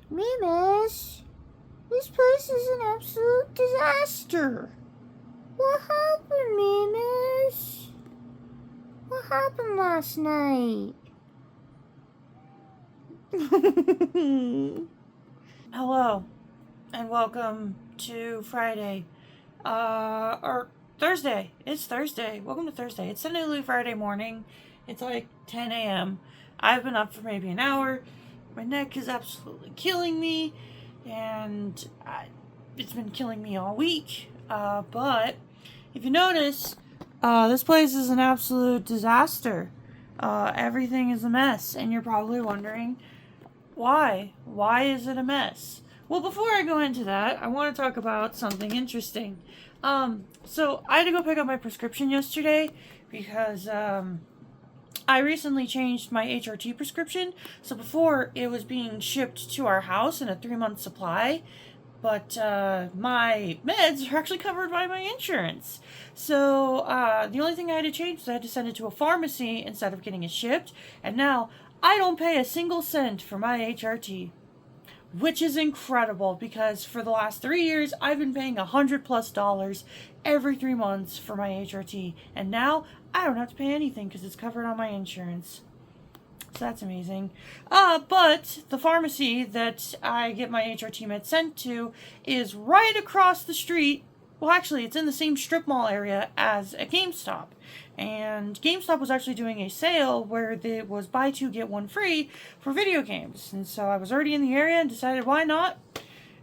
Mimis, this place is an absolute disaster. What happened, Mimis? What happened last night? Hello, and welcome to Friday. Or Thursday. It's Thursday. Welcome to Thursday. It's technically Friday morning. It's like 10 a.m. I've been up for maybe an hour. My neck is absolutely killing me, and it's been killing me all week. But if you notice, this place is an absolute disaster. Everything is a mess, and you're probably wondering, why? Why is it a mess? Well, before I go into that, I want to talk about something interesting. So I had to go pick up my prescription yesterday because I recently changed my HRT prescription. So before it was being shipped to our house in a 3-month supply, but my meds are actually covered by my insurance. So the only thing I had to change was I had to send it to a pharmacy instead of getting it shipped. And now I don't pay a single cent for my HRT, which is incredible because for the last 3 years I've been paying $100+ every 3 months for my HRT, and now I don't have to pay anything because it's covered on my insurance. So that's amazing. But the pharmacy that I get my HRT med sent to is right across the street. Well, actually, it's in the same strip mall area as a GameStop. And GameStop was actually doing a sale where it was buy two, get one free for video games. And so I was already in the area and decided why not.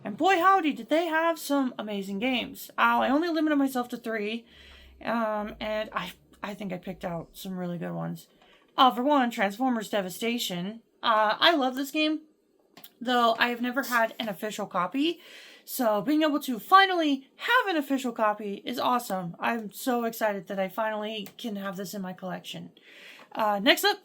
And boy howdy, did they have some amazing games. I only limited myself to 3. And I think I picked out some really good ones. For one, Transformers Devastation. I love this game, though I have never had an official copy. So being able to finally have an official copy is awesome. I'm so excited that I finally can have this in my collection. Next up,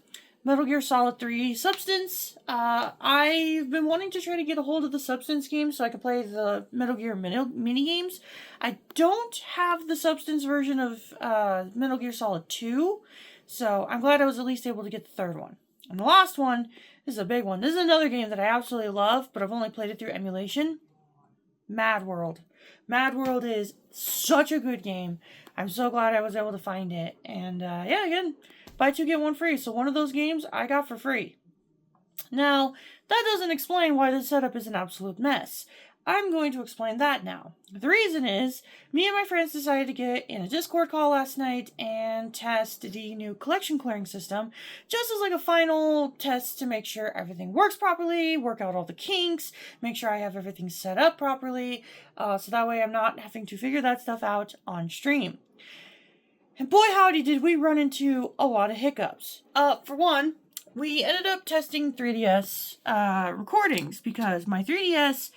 Metal Gear Solid 3 Substance. I've been wanting to try to get a hold of the Substance game so I could play the Metal Gear mini games. I don't have the Substance version of Metal Gear Solid 2, so I'm glad I was at least able to get the third one. And the last one, this is a big one. This is another game that I absolutely love, but I've only played it through emulation. Mad World. Mad World is such a good game. I'm so glad I was able to find it. And yeah, again, buy two, get one free. So one of those games I got for free. Now, that doesn't explain why this setup is an absolute mess. I'm going to explain that now. The reason is, me and my friends decided to get in a Discord call last night and test the new collection clearing system, just as like a final test to make sure everything works properly, work out all the kinks, make sure I have everything set up properly, so that way I'm not having to figure that stuff out on stream. And boy howdy did we run into a lot of hiccups. For one, we ended up testing 3DS recordings because my 3DS...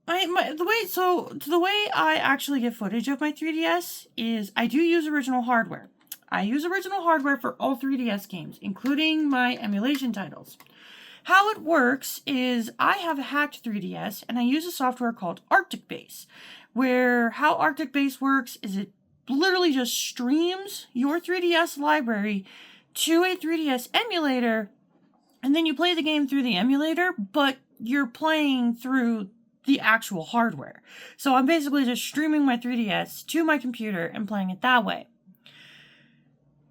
The way I actually get footage of my 3DS is I do use original hardware. I use original hardware for all 3DS games, including my emulation titles. How it works is I have a hacked 3DS and I use a software called Arctic Base, where how Arctic Base works is it literally just streams your 3DS library to a 3DS emulator, and then you play the game through the emulator, but you're playing through the actual hardware. So I'm basically just streaming my 3DS to my computer and playing it that way.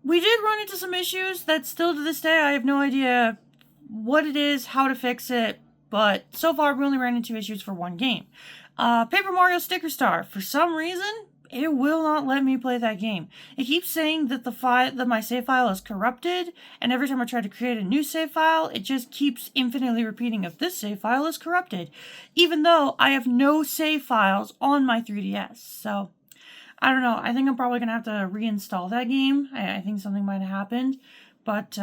We did run into some issues that still to this day I have no idea what it is, how to fix it, but so far we only ran into issues for one game. Paper Mario Sticker Star. For some reason, it will not let me play that game. It keeps saying that my save file is corrupted, and every time I try to create a new save file, it just keeps infinitely repeating if this save file is corrupted, even though I have no save files on my 3DS. So, I don't know. I think I'm probably going to have to reinstall that game. I think something might have happened, but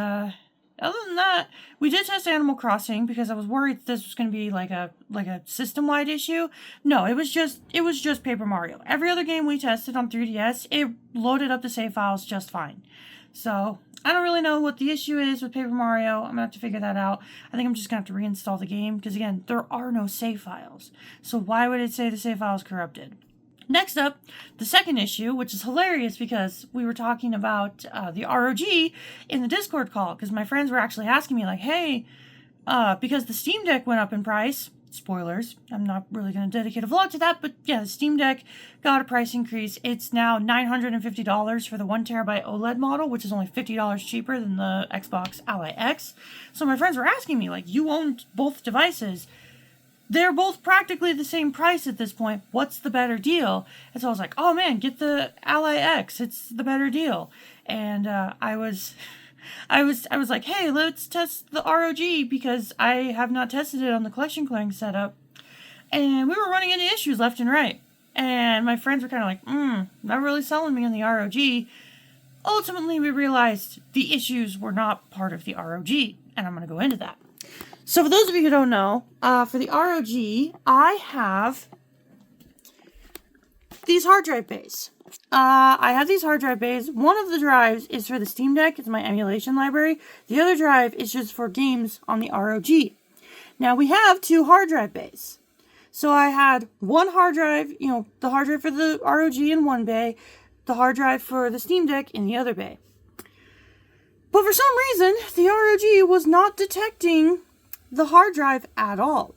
other than that, we did test Animal Crossing because I was worried this was going to be like a system-wide issue. No, it was just Paper Mario. Every other game we tested on 3DS, it loaded up the save files just fine. So, I don't really know what the issue is with Paper Mario. I'm going to have to figure that out. I think I'm just going to have to reinstall the game because, again, there are no save files. So why would it say the save file is corrupted? Next up, the second issue, which is hilarious because we were talking about the ROG in the Discord call, because my friends were actually asking me, like, hey, because the Steam Deck went up in price. Spoilers. I'm not really going to dedicate a vlog to that, but yeah, the Steam Deck got a price increase. It's now $950 for the 1TB OLED model, which is only $50 cheaper than the Xbox Ally X. So my friends were asking me, like, you own both devices. They're both practically the same price at this point. What's the better deal? And so I was like, oh man, get the Ally X. It's the better deal. And I was like, hey, let's test the ROG because I have not tested it on the collection clearing setup. And we were running into issues left and right. And my friends were kind of like, not really selling me on the ROG. Ultimately, we realized the issues were not part of the ROG. And I'm going to go into that. So for those of you who don't know, for the ROG, I have these hard drive bays. I have these hard drive bays. One of the drives is for the Steam Deck. It's my emulation library. The other drive is just for games on the ROG. Now we have 2 hard drive bays. So I had one hard drive, the hard drive for the ROG in one bay, the hard drive for the Steam Deck in the other bay. But for some reason, the ROG was not detecting the hard drive at all.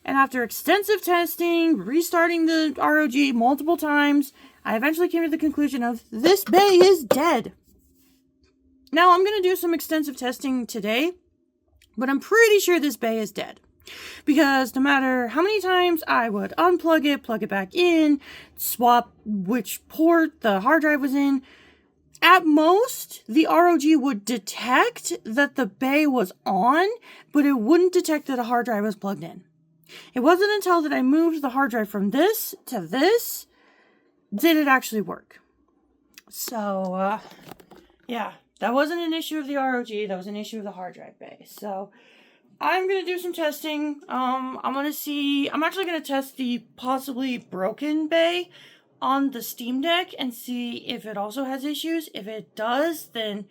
And after extensive testing, restarting the ROG multiple times, I eventually came to the conclusion of this bay is dead. Now I'm going to do some extensive testing today, but I'm pretty sure this bay is dead. Because no matter how many times I would unplug it, plug it back in, swap which port the hard drive was in, at most, the ROG would detect that the bay was on, but it wouldn't detect that a hard drive was plugged in. It wasn't until that I moved the hard drive from this to this did it actually work. So, yeah, that wasn't an issue of the ROG, that was an issue of the hard drive bay. So, I'm going to do some testing. I'm actually going to test the possibly broken bay on the Steam Deck and see if it also has issues. If it does, then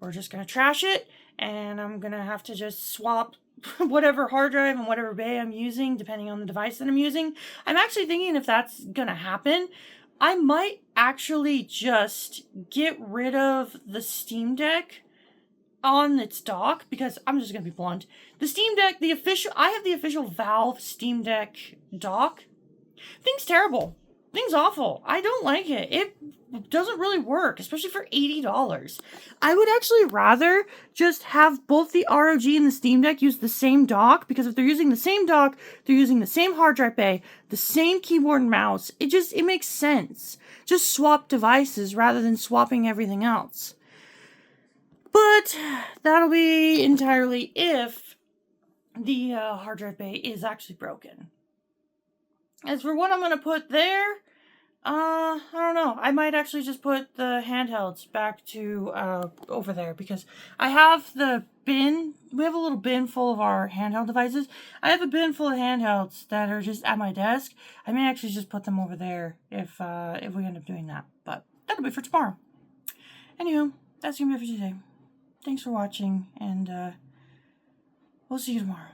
we're just going to trash it, and I'm going to have to just swap whatever hard drive and whatever bay I'm using, depending on the device that I'm using. I'm actually thinking if that's going to happen, I might actually just get rid of the Steam Deck on its dock, because I'm just going to be blunt. The Steam Deck, I have the official Valve Steam Deck dock. Thing's terrible. Thing's awful. I don't like it. It doesn't really work, especially for $80. I would actually rather just have both the ROG and the Steam Deck use the same dock, because if they're using the same dock, they're using the same hard drive bay, the same keyboard and mouse. It makes sense. Just swap devices rather than swapping everything else. But that'll be entirely if the hard drive bay is actually broken. As for what I'm going to put there, I don't know. I might actually just put the handhelds back to over there, because I have the bin. We have a little bin full of our handheld devices. I have a bin full of handhelds that are just at my desk. I may actually just put them over there if we end up doing that. But that'll be for tomorrow. Anywho, that's going to be it for today. Thanks for watching, and we'll see you tomorrow.